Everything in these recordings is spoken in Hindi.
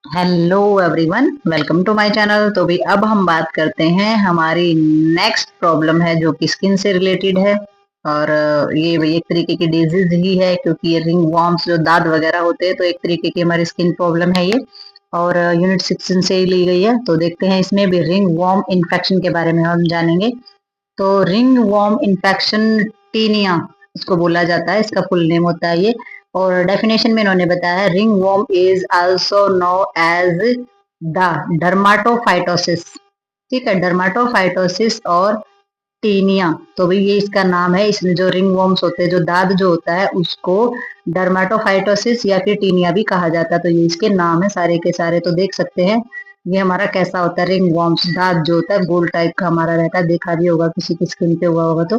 Hello everyone, welcome to my channel. तो भी अब हम बात करते हैं हमारी नेक्स्ट प्रॉब्लम है जो कि स्किन से रिलेटेड है। और ये भी एक तरीके की डिजीज ही है, क्योंकि ये रिंग वॉर्म्स जो दाद वगैरह होते हैं, तो एक तरीके की हमारी स्किन प्रॉब्लम है ये। और यूनिट 16 से ही ली गई है। तो देखते हैं इसमें भी रिंग वॉर्म इन्फेक्शन के बारे में हम जानेंगे। तो रिंग वॉर्म इन्फेक्शन टीनिया इसको बोला जाता है, इसका फुल नेम होता है ये। और डेफिनेशन में इन्होंने बताया है ringworm is also known as the dermatophytosis. ठीक है, डर्माटोफाइटोसिस और टीनिया, तो भाई ये इसका नाम है। इसमें जो रिंग वॉर्म्स होते हैं, जो दाद जो होता है, उसको डर्माटोफाइटोसिस या फिर टीनिया भी कहा जाता है। तो ये इसके नाम है सारे के सारे। तो देख सकते हैं ये हमारा कैसा होता है। रिंग वॉर्म्स दाद जो होता है गोल टाइप का हमारा रहता है, देखा भी होगा किसी की स्किन पे हुआ होगा तो।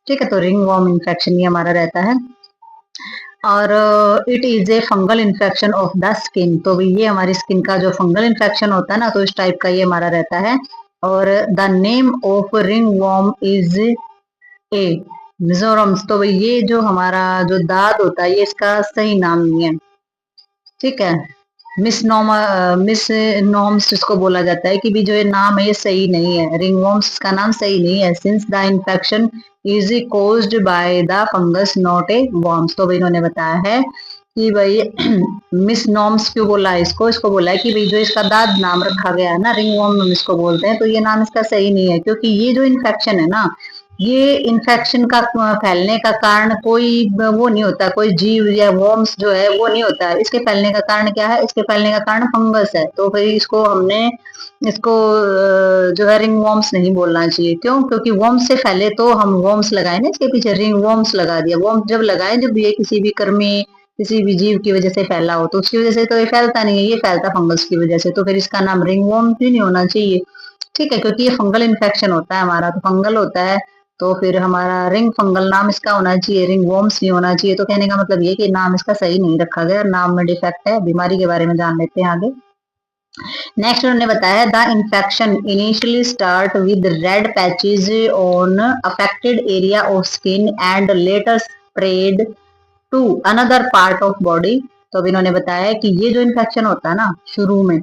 ठीक है, तो रिंग वॉर्म इन्फेक्शन ये हमारा रहता है। और it is a fungal infection of the skin. तो ये हमारी स्किन का जो फंगल इन्फेक्शन होता है ना, तो इस टाइप का ये हमारा रहता है। और the name of ringworm is a misnomer. तो ये जो हमारा जो दाद होता है, ये इसका सही नाम नहीं है। ठीक है, मिस नॉम मिस नॉम्स इसको बोला जाता है कि भी जो ये नाम है ये सही नहीं है। रिंग वॉर्म्स का नाम सही नहीं है, since the infection is caused by the fungus not a worms. तो भाई इन्होंने बताया है कि भाई मिस नॉम्स क्यों बोला है इसको। इसको बोला है कि भाई जो इसका दाद नाम रखा गया है ना, रिंग वॉर्म हम इसको बोलते हैं, तो ये नाम इसका सही नहीं है। क्योंकि ये जो इन्फेक्शन है ना, ये इन्फेक्शन का फैलने का कारण कोई वो नहीं होता, कोई जीव या वॉर्म्स जो है वो नहीं होता है। इसके फैलने का कारण क्या है? इसके फैलने का कारण फंगस है। तो फिर इसको हमने इसको जो है रिंग वॉर्म्स नहीं बोलना चाहिए। क्यों? क्योंकि वॉर्म्स से फैले तो हम वॉर्म्स लगाए ना, इसके पीछे रिंग वॉर्म्स लगा दिया। वॉर्म्स जब लगाए, जब ये किसी भी कृमि किसी भी जीव की वजह से फैला हो, तो उसकी वजह से तो ये फैलता नहीं है, ये फैलता फंगस की वजह से। तो फिर इसका नाम रिंग वॉर्म भी नहीं होना चाहिए। ठीक है, क्योंकि ये फंगल इन्फेक्शन होता है हमारा, तो फंगल होता है। तो फिर हमारा रिंग फंगल नाम इसका होना चाहिए, रिंग वॉर्म्स नहीं होना चाहिए। तो कहने का मतलब ये कि नाम इसका सही नहीं रखा गया, नाम में डिफेक्ट है। बीमारी के बारे में जान लेते हैं आगे। नेक्स्ट उन्होंने बताया the infection initially start with red patches on affected area of skin and later spread to another part of body. तो अब इन्होंने बताया है कि ये जो इन्फेक्शन होता है ना शुरू में,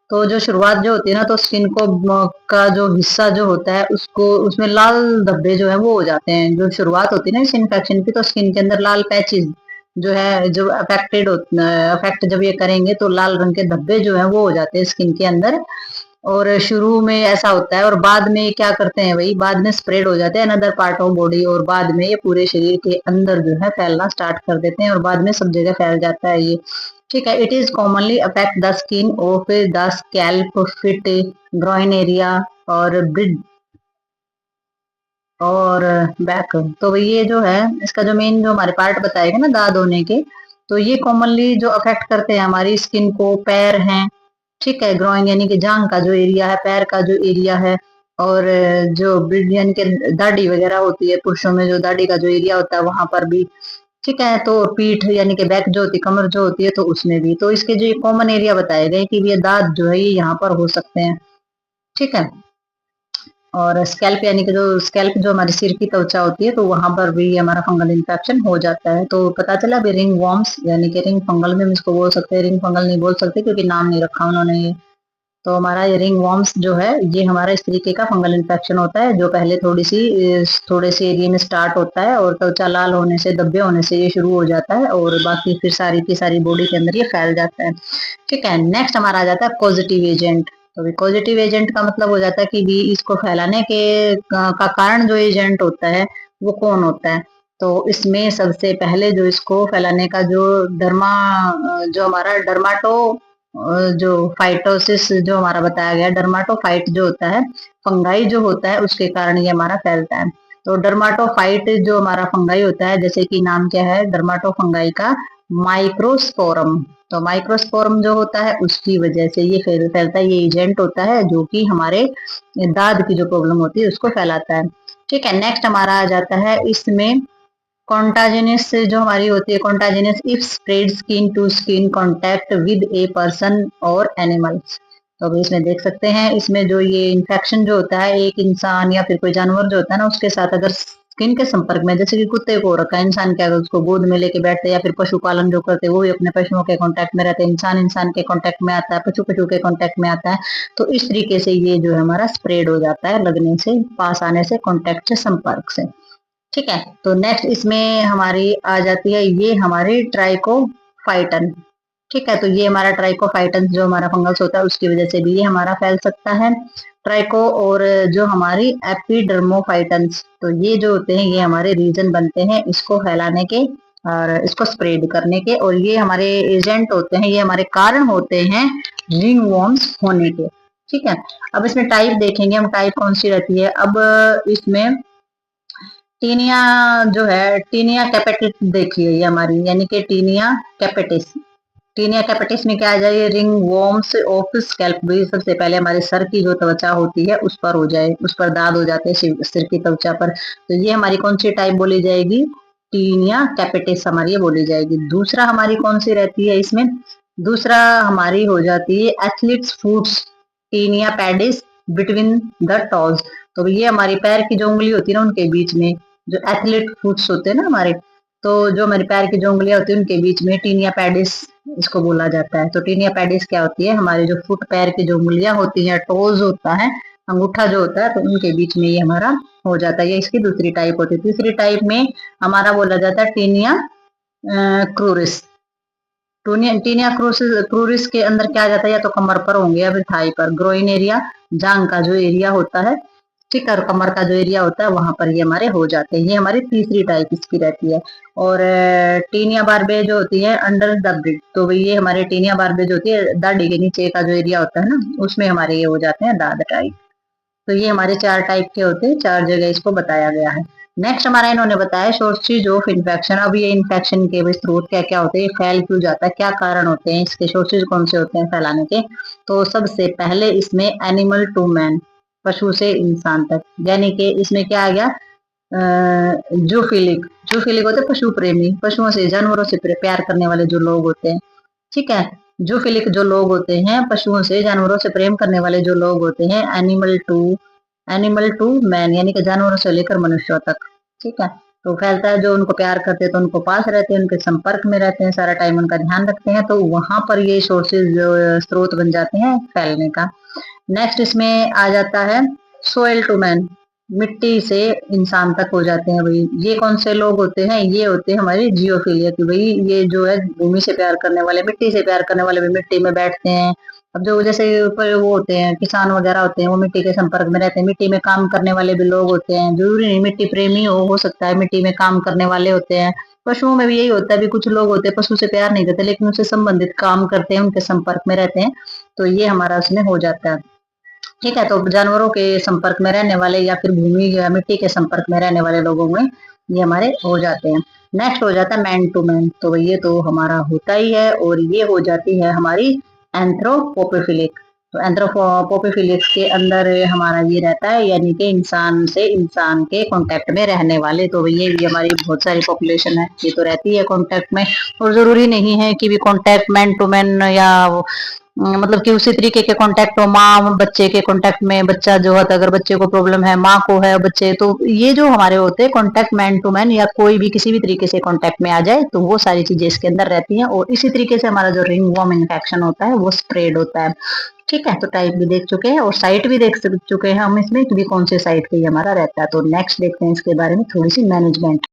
तो जो शुरुआत जो होती है ना, तो स्किन को का जो हिस्सा जो होता है उसको उसमें लाल धब्बे जो है वो हो जाते हैं। जो शुरुआत होती है ना इस इन्फेक्शन की, तो स्किन के अंदर लाल पैचेस जो है, जो अफेक्टेड अफेक्ट जब ये करेंगे तो लाल रंग के धब्बे जो है वो हो जाते हैं स्किन के अंदर। और शुरू में ऐसा होता है, और बाद में क्या करते हैं भाई, बाद में स्प्रेड हो जाते हैं अनदर पार्ट ऑफ बॉडी, और बाद में ये पूरे शरीर के अंदर जो है फैलना स्टार्ट कर देते हैं, और बाद में सब जगह फैल जाता है ये। ठीक है, it is commonly affect the skin of the scalp, fit, groin area और ब्रिड और बैक। तो भाई ये जो है इसका जो मेन जो हमारे पार्ट बताएगा ना दाद होने के, तो ये कॉमनली जो अफेक्ट करते हैं हमारी स्किन को, पैर हैं। ठीक है, ग्रोइन यानी कि जांग का जो एरिया है, पैर का जो एरिया है, और जो ब्रिड यानी कि दाढ़ी वगैरह होती है, पुरुषों में जो दाढ़ी का जो एरिया होता है वहां पर भी। ठीक है, तो पीठ यानी कि बैक जो होती है, कमर जो होती है, तो उसमें भी। तो इसके जो कॉमन एरिया बताए गए कि ये दांत जो है ये यहाँ पर हो सकते हैं। ठीक है, और स्कैल्प यानी कि जो स्कैल्प जो हमारे सिर की त्वचा होती है, तो वहां पर भी हमारा फंगल इन्फेक्शन हो जाता है। तो पता चला अभी रिंग वॉर्म्स यानी कि रिंग फंगल में हम इसको बोल सकते हैं, रिंग फंगल नहीं बोल सकते क्योंकि नाम नहीं रखा उन्होंने ये। तो हमारा ये रिंग वॉर्म्स जो है ये हमारा इस तरीके का फंगल इन्फेक्शन होता है, जो पहले थोड़े से एरिया में स्टार्ट होता है, और त्वचा लाल होने से, धब्बे होने से ये शुरू हो जाता है, और बाकी फिर सारी की सारी बॉडी के अंदर ये फैल जाता है। ठीक है, नेक्स्ट हमारा आ जाता है पॉजिटिव एजेंट। तो पॉजिटिव एजेंट का मतलब हो जाता है कि भी इसको फैलाने के का कारण जो एजेंट होता है वो कौन होता है। तो इसमें सबसे पहले जो इसको फैलाने का जो डर्मा जो हमारा डर्माटो जो फाइटोसिस जो हमारा बताया गया, डर्माटोफाइट जो होता है, फंगाई जो होता है, उसके कारण ये हमारा फैलता है। तो डर्माटोफाइट जो हमारा फंगाई होता है, जैसे कि नाम क्या है डर्माटोफंगाई का, माइक्रोस्पोरम। तो माइक्रोस्पोरम जो होता है उसकी वजह से ये फैलता है। ये एजेंट होता है जो कि हमारे दाद की जो प्रॉब्लम होती है उसको फैलाता है। ठीक है, नेक्स्ट हमारा आ जाता है इसमें कॉन्टाजिनस जो हमारी होती है, contagious if spread skin to skin contact with a person और एनिमल्स। तो अभी इसमें देख सकते हैं, इसमें जो ये इन्फेक्शन जो होता है एक इंसान या फिर कोई जानवर जो होता है ना उसके साथ अगर स्किन के संपर्क में, जैसे कि कुत्ते को हो रखा है, इंसान क्या उसको गोद में लेके बैठते हैं, या फिर पशुपालन जो करते हैं वो भी अपने पशुओं के कांटेक्ट में रहते हैं, इंसान इंसान के कांटेक्ट में आता है, पशु पशु के कांटेक्ट में आता है। तो इस तरीके से ये जो है हमारा स्प्रेड हो जाता है लगने से, पास आने से, कांटेक्ट से, संपर्क से। ठीक है, तो नेक्स्ट इसमें हमारी आ जाती है ये हमारी ट्राइकोफाइटन। ठीक है, तो ये हमारा ट्राइकोफाइटन जो हमारा फंगस होता है उसकी वजह से भी ये हमारा फैल सकता है ट्राइको। और जो हमारी एपिडर्मोफाइटन्स, तो ये जो होते हैं ये हमारे रीजन बनते हैं इसको फैलाने के और इसको स्प्रेड करने के, और ये हमारे एजेंट होते हैं, ये हमारे कारण होते हैं रिंगवॉर्म्स होने के। ठीक है, अब इसमें टाइप देखेंगे हम, टाइप कौन सी रहती है। अब इसमें टीनिया जो है, टीनिया कैपेटिस देखिए ये हमारी, यानी कि टीनिया कैपेटिस। टीनिया कैपेटिस में क्या आ जाए, रिंग वॉर्म्स ऑफ स्कैल्प। सबसे पहले हमारे सर की जो त्वचा होती है उस पर हो जाए, उस पर दाद हो जाते हैं सिर की त्वचा पर, तो ये हमारी कौन सी टाइप बोली जाएगी, टीनिया कैपेटिस हमारी ये बोली जाएगी। दूसरा हमारी कौन सी रहती है इसमें, दूसरा हमारी हो जाती है athlete's foots tinea pedis between the toes. तो ये हमारी पैर की जो उंगली होती है ना उनके बीच में, जो एथलीट फुट्स होते हैं ना हमारे, तो जो हमारे पैर की जो उंगलियां होती है उनके बीच में टीनिया पैडिस इसको बोला जाता है। तो टीनिया पैडिस क्या होती है, हमारे जो फुट पैर की जो उंगलियां होती हैं, टोज होता है, अंगूठा जो होता है, तो उनके बीच में ये हमारा हो जाता है। ये इसकी दूसरी टाइप होती है। तीसरी टाइप में हमारा बोला जाता है टीनिया क्रूरिस। टीनिया क्रूरिस के अंदर क्या आ जाता है, या तो कमर पर होंगे या फिर थाई पर, ग्रोइन एरिया, जांग का जो एरिया होता है, ठीक है, और कमर का जो एरिया होता है वहां पर ये हमारे हो जाते हैं। ये हमारी तीसरी टाइप इसकी रहती है। और टीनिया बार्बे जो होती है अंडर द ब्रिड, तो ये हमारे टीनिया बार्बे जो होती है दाढ़ी के नीचे का जो एरिया होता है ना उसमें हमारे ये हो जाते हैं दाद टाइप। तो ये हमारे 4 टाइप के होते हैं, 4 जगह इसको बताया गया है। नेक्स्ट हमारा इन्होंने बताया सोर्सेज ऑफ इन्फेक्शन। अब ये इन्फेक्शन के स्रोत क्या क्या होते हैं, फैल क्यों जाता है, क्या कारण होते हैं, इसके सोर्सेज कौन से होते हैं फैलाने के। तो सबसे पहले इसमें एनिमल टू मैन, पशु से इंसान तक, यानी कि इसमें क्या आ गया, जूफिलिक। जूफिलिक होते पशु प्रेमी, पशुओं से जानवरों से प्यार करने वाले जो लोग होते हैं। ठीक है, जूफिलिक जो लोग होते हैं, पशुओं से जानवरों से प्रेम करने वाले जो लोग होते हैं। एनिमल टू मैन, यानी कि जानवरों से लेकर मनुष्यों तक। ठीक है, तो फैलता है, जो उनको प्यार करते हैं तो उनको पास रहते हैं, उनके संपर्क में रहते हैं, सारा टाइम उनका ध्यान रखते हैं, तो वहां पर ये सोर्सेज स्रोत बन जाते हैं फैलने का। नेक्स्ट इसमें आ जाता है सोयल टू मैन, मिट्टी से इंसान तक हो जाते हैं भाई। ये कौन से लोग होते हैं, ये होते हैं हमारे जियोफिलिया की भाई, ये जो है भूमि से प्यार करने वाले, मिट्टी से प्यार करने वाले भी मिट्टी में बैठते हैं। अब जो जैसे ऊपर वो होते हैं किसान वगैरह होते हैं, वो मिट्टी के संपर्क में रहते हैं, मिट्टी में काम करने वाले भी लोग होते हैं, जरूरी नहीं मिट्टी प्रेमी हो सकता है मिट्टी में काम करने वाले होते हैं। पशुओं में भी यही होता है, भी कुछ लोग होते हैं पशु से प्यार नहीं करते लेकिन उससे संबंधित काम करते हैं, उनके संपर्क में रहते हैं, तो ये हमारा उसमें हो जाता है। ठीक है, तो जानवरों के संपर्क में रहने वाले या फिर भूमि या मिट्टी के संपर्क में रहने वाले लोगों में ये हमारे हो जाते हैं। नेक्स्ट हो जाता है मैन टू मैन, तो ये तो हमारा होता ही है, और ये हो जाती है हमारी एंथ्रोपोफिलिक। तो एंथ्रोपोफिलिक्स के अंदर हमारा ये रहता है, यानी कि इंसान से इंसान के कांटेक्ट में रहने वाले, तो ये भी हमारी बहुत सारी पॉपुलेशन है, ये तो रहती है कांटेक्ट में। और जरूरी नहीं है कि भी कांटेक्ट मैन टू मैन या मतलब कि उसी तरीके के कांटेक्ट हो, माँ बच्चे के कांटेक्ट में, बच्चा जो है अगर बच्चे को प्रॉब्लम है, माँ को है बच्चे, तो ये जो हमारे होते हैं कांटेक्ट मैन टू मैन, या कोई भी किसी भी तरीके से कांटेक्ट में आ जाए तो वो सारी चीजें इसके अंदर रहती हैं, और इसी तरीके से हमारा जो रिंगवॉर्म इन्फेक्शन होता है वो स्प्रेड होता है। ठीक है, तो टाइप भी देख चुके हैं और साइट भी देख चुके हैं हम इसमें कि कौन से साइट पे हमारा रहता है। तो नेक्स्ट देखते हैं इसके बारे में थोड़ी सी मैनेजमेंट।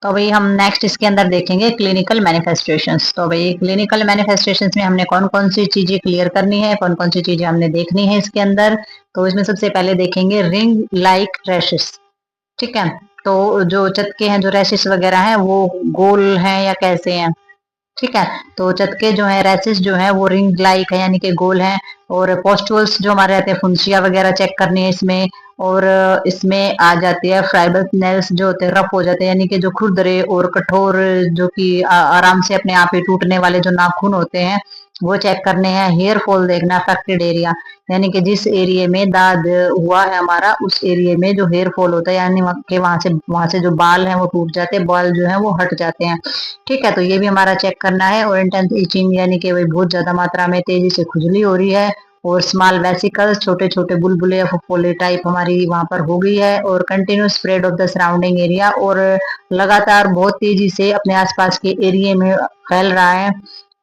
तो भाई हम नेक्स्ट इसके अंदर देखेंगे क्लिनिकल मैनिफेस्टेशंस। तो भाई क्लिनिकल मैनिफेस्टेशंस में हमने कौन कौन सी चीजें क्लियर करनी है, कौन कौन सी चीजें हमने देखनी है इसके अंदर। तो इसमें सबसे पहले देखेंगे रिंग लाइक रैशेस। ठीक है, तो जो चटके हैं, जो रैशेस वगैरह हैं, वो गोल हैं या कैसे हैं। ठीक है, तो चटके जो है, रैशेस जो है वो रिंग लाइक है यानी कि गोल हैं। और पोस्टुल्स जो हमारे रहते हैं, फुंसिया वगैरह चेक करनी है इसमें। और इसमें आ जाती है फाइबर नेल्स जो होते हैं रफ हो जाते हैं, यानी कि जो खुरदरे और कठोर, जो कि आराम से अपने आप ही टूटने वाले जो नाखून होते हैं वो चेक करने हैं। हेयर फॉल देखना, अफेक्टेड एरिया, यानी कि जिस एरिया में दाद हुआ है हमारा, उस एरिया में जो हेयर फॉल होता है, यानी कि वहां से जो बाल हैं वो टूट जाते हैं, बाल जो है वो हट जाते हैं। ठीक है, तो ये भी हमारा चेक करना है। और इंटेंस इचिंग, यानी कि भाई बहुत ज्यादा मात्रा में तेजी से खुजली हो रही है, और स्मॉल वेसिकल्स, छोटे छोटे बुलबुले या फुफ्फुले टाइप हमारी वहां पर हो गई है, और continuous spread of the surrounding area, और लगातार बहुत तेजी से अपने आसपास के एरिया में फैल रहा है।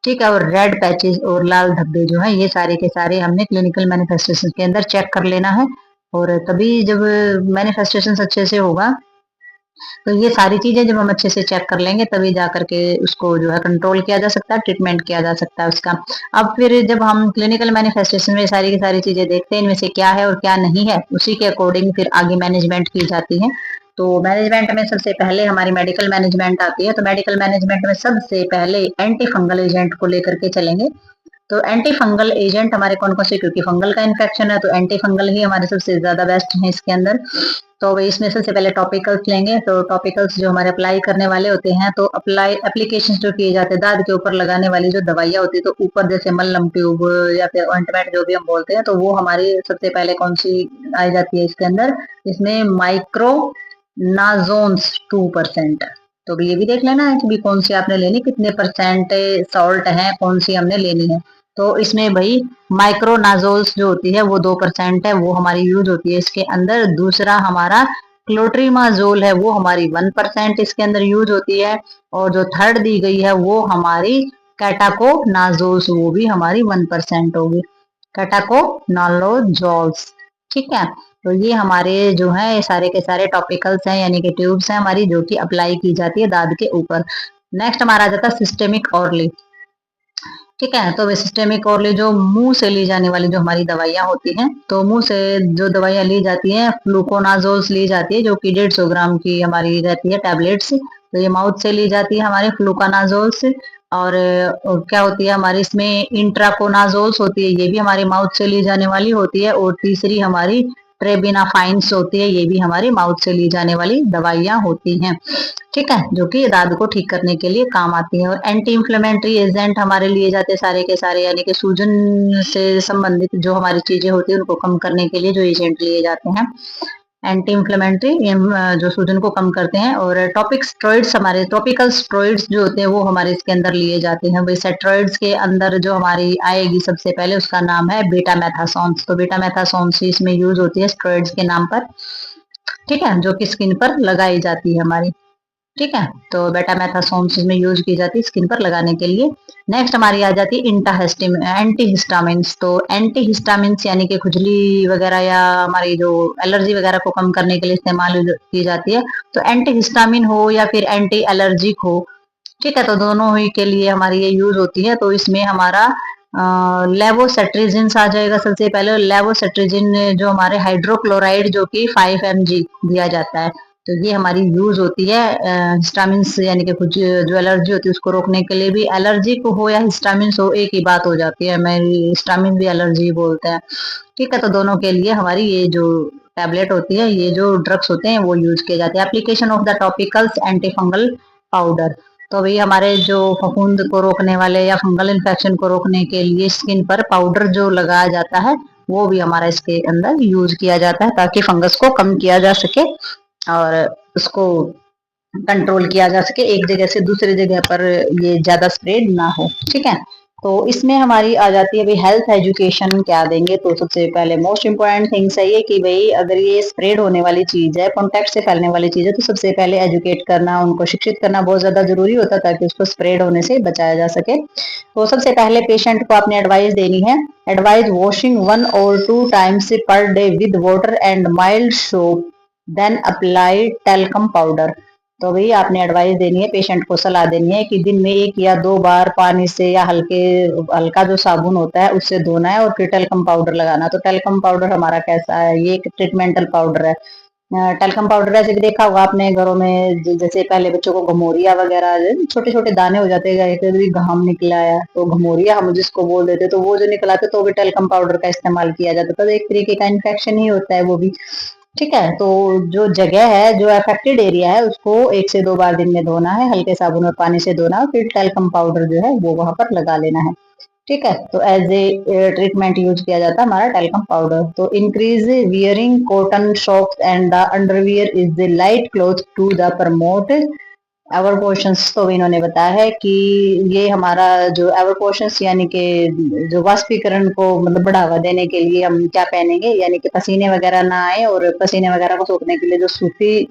ठीक है, और रेड पैचेस और लाल धब्बे जो है ये सारे के सारे हमने क्लिनिकल मैनिफेस्टेशन के अंदर चेक कर लेना है, और तभी जब मैनिफेस्टेशन अच्छे से होगा तो ये सारी चीजें जब हम अच्छे से चेक कर लेंगे तभी जा करके उसको जो है कंट्रोल किया जा सकता है, ट्रीटमेंट किया जा सकता है उसका। अब फिर जब हम क्लिनिकल मैनिफेस्टेशन में सारी की सारी चीजें देखते हैं इनमें से क्या है और क्या नहीं है, उसी के अकॉर्डिंग फिर आगे मैनेजमेंट की जाती है। तो मैनेजमेंट में सबसे पहले हमारी मेडिकल मैनेजमेंट आती है। तो मेडिकल मैनेजमेंट में सबसे पहले एंटी फंगल एजेंट को लेकर के चलेंगे। तो एंटी फंगल एजेंट हमारे कौन कौन से, क्योंकि फंगल का इन्फेक्शन है तो एंटी फंगल ही हमारे सबसे ज्यादा बेस्ट है इसके अंदर। तो इसमें सबसे पहले टॉपिकल्स लेंगे। तो टॉपिकल्स जो हमारे अप्लाई करने वाले होते हैं, तो एप्लीकेशन जो किए जाते हैं दांत के ऊपर लगाने वाली जो दवाइयाँ होती है, तो ऊपर जैसे मल्लम ट्यूब या फिर ऑइंटमेंट जो भी हम बोलते हैं, तो वो हमारी सबसे पहले कौन सी आई जाती है इसके अंदर, इसमें माइक्रो नाजोन्स 2%। तो ये भी देख लेना है कि भी कौन सी आपने लेनी, कितने परसेंट सॉल्ट है, कौन सी हमने लेनी है। तो इसमें भाई माइक्रोनाजोल्स जो होती है वो 2% है, वो हमारी यूज होती है इसके अंदर। दूसरा हमारा क्लोट्रीमाजोल है, वो हमारी 1% इसके अंदर यूज होती है। और जो थर्ड दी गई है वो हमारी कैटाकोनाजोल्स, वो भी हमारी 1% होगी, कैटाकोनालोजोल्स। ठीक है, तो ये हमारे जो है ये सारे के सारे टॉपिकल्स हैं, यानी कि ट्यूब्स हैं हमारी, जो कि अप्लाई की जाती है दांत के ऊपर। नेक्स्ट हमारा आ जाता है सिस्टेमिक ऑर्ली। ठीक है, तो वे सिस्टेमिक ऑर्ली जो मुंह से ली जाने वाली जो हमारी दवाइयाँ होती हैं, तो मुंह से जो दवाइयाँ ली जाती हैं, फ्लूकोनाजोल्स ली जाती है जो कि 150 ग्राम की हमारी रहती है टैबलेट्स। तो ये माउथ से ली जाती है हमारे फ्लूकानाजोल्स। और क्या होती है हमारी इसमें इंट्राकोनाजोल्स होती है, ये भी हमारी माउथ से ली जाने वाली होती है। और तीसरी हमारी ट्रेबिनाफाइन्स होती है, ये भी हमारी माउथ से ली जाने वाली दवाइयाँ होती हैं। ठीक है, जो कि दाद को ठीक करने के लिए काम आती है। और एंटी इंफ्लेमेटरी एजेंट हमारे लिए जाते हैं सारे के सारे, यानी कि सूजन से संबंधित जो हमारी चीजें होती है उनको कम करने के लिए जो एजेंट लिए जाते हैं, एंटी इंफ्लेमेटरी जो सूजन को कम करते हैं। और टॉपिक स्टेरॉइड्स हमारे, टॉपिकल स्टेरॉइड्स जो होते हैं वो हमारे इसके अंदर लिए जाते हैं। वही स्टेरॉइड्स के अंदर जो हमारी आएगी सबसे पहले उसका नाम है बेटामेथासोन्स। तो बेटामेथासोन्स इसमें यूज होती है स्टेरॉइड्स के नाम पर। ठीक है, जो कि स्किन पर लगाई जाती है हमारी। ठीक है, तो बेटामेथासोन्स में यूज की जाती है स्किन पर लगाने के लिए। नेक्स्ट हमारी आ जाती है एंटीहिस्टामिन्स। तो एंटीहिस्टामिन्स यानी कि खुजली वगैरह या हमारी जो एलर्जी वगैरह को कम करने के लिए इस्तेमाल की जाती है। तो एंटीहिस्टामिन हो या फिर एंटी एलर्जिक हो, ठीक है, तो दोनों ही के लिए हमारी ये यूज होती है। तो इसमें हमारा लेवोसेट्रिजिन आ जाएगा सबसे पहले। लेवोसेट्रिजिन जो हमारे हाइड्रोक्लोराइड जो कि 5 mg दिया जाता है, तो ये हमारी यूज होती है हिस्टामिन्स, यानी कि कुछ जो एलर्जी होती है उसको रोकने के लिए भी। एलर्जी को हो या हिस्टामिन्स हो एक ही बात हो जाती है, मैं हिस्टामिन भी एलर्जी बोलते हैं। ठीक है, तो दोनों के लिए हमारी ये जो टैबलेट होती है, ये जो ड्रग्स होते हैं वो यूज किए जाते हैं। Application of the topicals anti fungal powder. तो भाई हमारे जो फफूंद को रोकने वाले या फंगल इन्फेक्शन को रोकने के लिए स्किन पर पाउडर जो लगाया जाता है वो भी हमारा इसके अंदर यूज किया जाता है, ताकि फंगस को कम किया जा सके और उसको कंट्रोल किया जा सके, एक जगह से दूसरी जगह पर ये ज्यादा स्प्रेड ना हो। ठीक है, तो इसमें हमारी आ जाती है भाई हेल्थ एजुकेशन क्या देंगे। तो सबसे पहले मोस्ट इम्पोर्टेंट थिंग्स है ये कि भाई अगर ये स्प्रेड होने वाली चीज है, कॉन्टेक्ट से फैलने वाली चीज है, तो सबसे पहले एजुकेट करना, उनको शिक्षित करना बहुत ज्यादा जरूरी होता है ताकि उसको स्प्रेड होने से बचाया जा सके। तो सबसे पहले पेशेंट को आपने एडवाइस देनी है, advice washing 1 or 2 times per day with water and mild soap, then apply talcum powder. तो भाई आपने एडवाइस देनी है, पेशेंट को सलाह देनी है कि दिन में 1 या 2 बार पानी से या हल्का जो साबुन होता है उससे धोना है और फिर टेल्कम पाउडर लगाना। तो टेल्कम पाउडर हमारा कैसा है, ये एक ट्रीटमेंटल पाउडर है। टेल्कम पाउडर वैसे भी देखा होगा आपने घरों में, जैसे पहले बच्चों को घमोरिया वगैरह छोटे छोटे दाने हो जाते हैं, घाम निकला है तो घमोरिया हम जिसको बोल देते, तो वो जो निकलाते तो भी टेल्कम पाउडर का इस्तेमाल किया जाता था। तो एक तरीके का इन्फेक्शन ही होता है वो भी। ठीक है, तो जो जगह है, जो अफेक्टेड एरिया है, उसको 1 से 2 बार दिन में धोना है, हल्के साबुन और पानी से धोना है, फिर टेल्कम पाउडर जो है वो वहां पर लगा लेना है। ठीक है, तो एज ए ट्रीटमेंट यूज किया जाता है हमारा टेल्कम पाउडर। तो increase wearing cotton socks and the underwear is the light cloth to the promote ever portions तो इन्होंने बताया है कि ये हमारा जो एवर पोर्शंस यानी कि जो वाष्पीकरण को मतलब बढ़ावा देने के लिए हम क्या पहनेंगे, यानी कि पसीने वगैरह ना आए, और पसीने वगैरह को सोखने के लिए जो सूती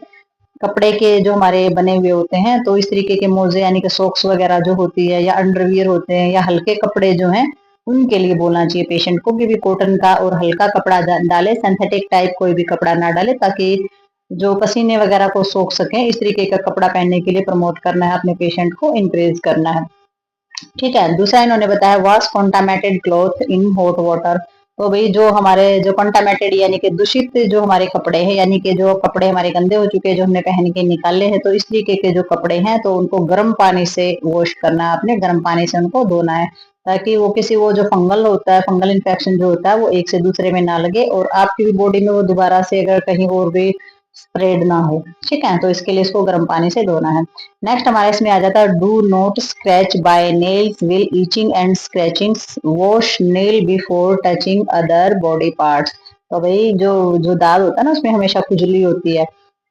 कपड़े के जो हमारे बने हुए होते हैं, तो इस तरीके के मोजे यानी कि सॉक्स वगैरह जो होती है, या अंडरवियर होते हैं, या हल्के कपड़े जो हैं उनके लिए बोलना चाहिए पेशेंट को कि भी कॉटन का और हल्का कपड़ा डाले, सिंथेटिक टाइप कोई भी कपड़ा ना डाले, ताकि जो पसीने वगैरह को सोख सके, इस तरीके का कपड़ा पहनने के लिए प्रमोट करना है, अपने पेशेंट को इंकरेज करना है। ठीक है, दूसरा इन्होंने बताया wash contaminated cloth in hot water. तो भाई जो हमारे जो कॉन्टामेटेड यानी कि दूषित जो हमारे कपड़े हैं, यानी कि जो कपड़े हमारे गंदे हो चुके हैं, जो हमने पहन के निकाले हैं, तो इस तरीके के जो कपड़े हैं तो उनको गर्म पानी से वॉश करना है, अपने गर्म पानी से उनको धोना है, ताकि वो किसी वो जो फंगल होता है, फंगल इन्फेक्शन जो होता है वो एक से दूसरे में ना लगे, और आपकी भी बॉडी में वो दोबारा से अगर कहीं और भी स्प्रेड ना हो। ठीक है, तो इसके लिए इसको गर्म पानी से धोना है। नेक्स्ट हमारे इसमें आ जाता है do not scratch by nails will itching and scratching, wash nail before touching other body parts. तो भाई जो जो दाग होता है ना, उसमें हमेशा खुजली होती है,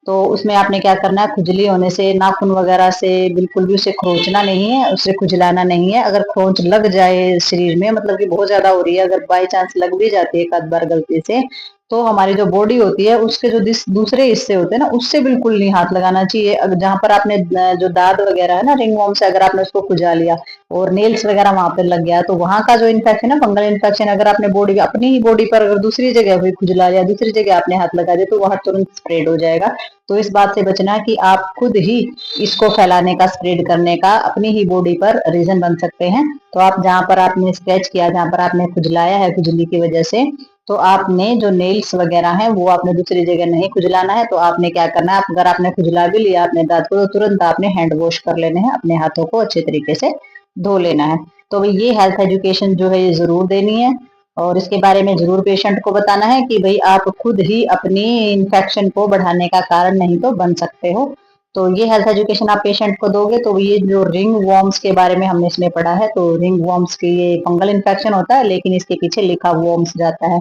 तो उसमें आपने क्या करना है, खुजली होने से नाखून वगैरह से बिल्कुल भी उसे खरोंचना नहीं है, उसे खुजलाना नहीं है। अगर खरोंच लग जाए शरीर में, मतलब कि बहुत ज्यादा हो रही है, अगर बाई चांस लग भी जाती है एक आध बार गलती से, तो हमारी जो बॉडी होती है उसके जो दूसरे हिस्से होते हैं ना, उससे बिल्कुल नहीं हाथ लगाना चाहिए। अगर जहां पर आपने जो दाद वगैरह है ना, रिंगवर्म से अगर आपने उसको खुजा लिया और नेल्स वगैरह वहां पर लग गया, तो वहां का जो इन्फेक्शन है, फंगल इन्फेक्शन, अगर आपने बॉडी अपनी ही बॉडी पर अगर दूसरी जगह भी खुजला लिया, दूसरी जगह आपने हाथ लगा दिया, तो वहां तुरंत स्प्रेड हो जाएगा। तो इस बात से बचना कि आप खुद ही इसको फैलाने का, स्प्रेड करने का अपनी ही बॉडी पर रीजन बन सकते हैं। तो आप जहां पर आपने स्क्रैच किया, जहां पर आपने खुजलाया है खुजली की वजह से, तो आपने जो नेल्स वगैरह हैं वो आपने दूसरी जगह नहीं खुजलाना है। तो आपने क्या करना है, अगर आपने खुजला भी लिया अपने दांत को, तो तुरंत आपने हैंड वॉश कर लेने हैं, अपने हाथों को अच्छे तरीके से धो लेना है। तो भाई ये हेल्थ एजुकेशन जो है ये जरूर देनी है, और इसके बारे में जरूर पेशेंट को बताना है कि भाई आप खुद ही अपनी इन्फेक्शन को बढ़ाने का कारण नहीं तो बन सकते हो। तो ये हेल्थ एजुकेशन आप पेशेंट को दोगे। तो ये जो रिंग वॉर्म्स के बारे में हमने इसमें पढ़ा है, तो रिंग वॉर्म्स की ये फंगल इन्फेक्शन होता है, लेकिन इसके पीछे लिखा वॉर्म्स जाता है।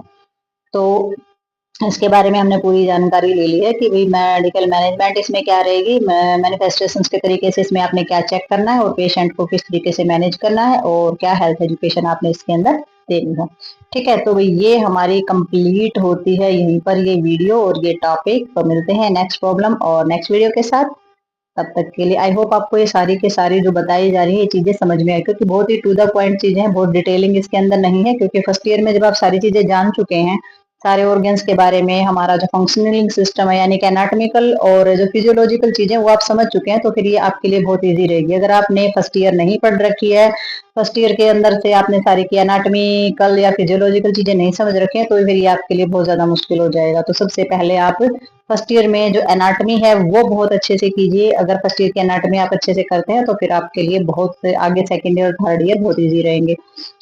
तो इसके बारे में हमने पूरी जानकारी ले ली है कि भाई मेडिकल मैनेजमेंट इसमें क्या रहेगी, मैनिफेस्टेशन के तरीके से इसमें आपने क्या चेक करना है, और पेशेंट को किस तरीके से मैनेज करना है, और क्या हेल्थ एजुकेशन आपने इसके अंदर देनी है। ठीक है, तो भाई ये हमारी कंप्लीट होती है यहीं पर ये वीडियो और ये टॉपिक। तो मिलते हैं नेक्स्ट प्रॉब्लम और नेक्स्ट वीडियो के साथ। तब तक के लिए आई होप आपको ये सारी के सारी जो बताई जा रही है ये चीजें समझ में आई, क्योंकि बहुत ही टू द पॉइंट चीजें हैं, बहुत डिटेलिंग इसके अंदर नहीं है। क्योंकि फर्स्ट ईयर में जब आप सारी चीजें जान चुके हैं, सारे ऑर्गन्स के बारे में, हमारा जो फंक्शनलिंग सिस्टम है यानी कि एनाटॉमिकल और जो फिजियोलॉजिकल चीजें वो आप समझ चुके हैं, तो फिर ये आपके लिए बहुत इजी रहेगी। अगर आपने फर्स्ट ईयर नहीं पढ़ रखी है, फर्स्ट ईयर के अंदर से आपने सारी की एनाटॉमिकल या फिजियोलॉजिकल चीजें नहीं समझ रखी है, तो फिर ये आपके लिए बहुत ज्यादा मुश्किल हो जाएगा। तो सबसे पहले आप फर्स्ट ईयर में जो एनाटॉमी है वो बहुत अच्छे से कीजिए। अगर फर्स्ट ईयर की एनाटॉमी आप अच्छे से करते हैं, तो फिर आपके लिए बहुत आगे सेकंड ईयर और थर्ड ईयर बहुत इजी रहेंगे।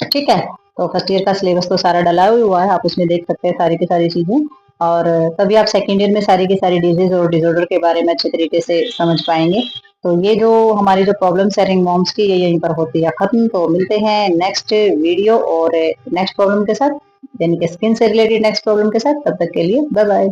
ठीक है, तो फर्स्ट ईयर का सिलेबस तो सारा डला हुआ है, आप उसमें देख सकते हैं सारी की सारी चीजें, और तभी आप सेकंड ईयर में सारी की सारी डिजीज और डिसऑर्डर के बारे में अच्छे तरीके से समझ पाएंगे। तो ये जो हमारी जो प्रॉब्लम है रिंग वॉर्म्स की, ये यहीं पर होती है खत्म। तो मिलते हैं नेक्स्ट वीडियो और नेक्स्ट प्रॉब्लम के साथ, यानी कि स्किन से रिलेटेड नेक्स्ट प्रॉब्लम के साथ। तब तक के लिए बाय बाय।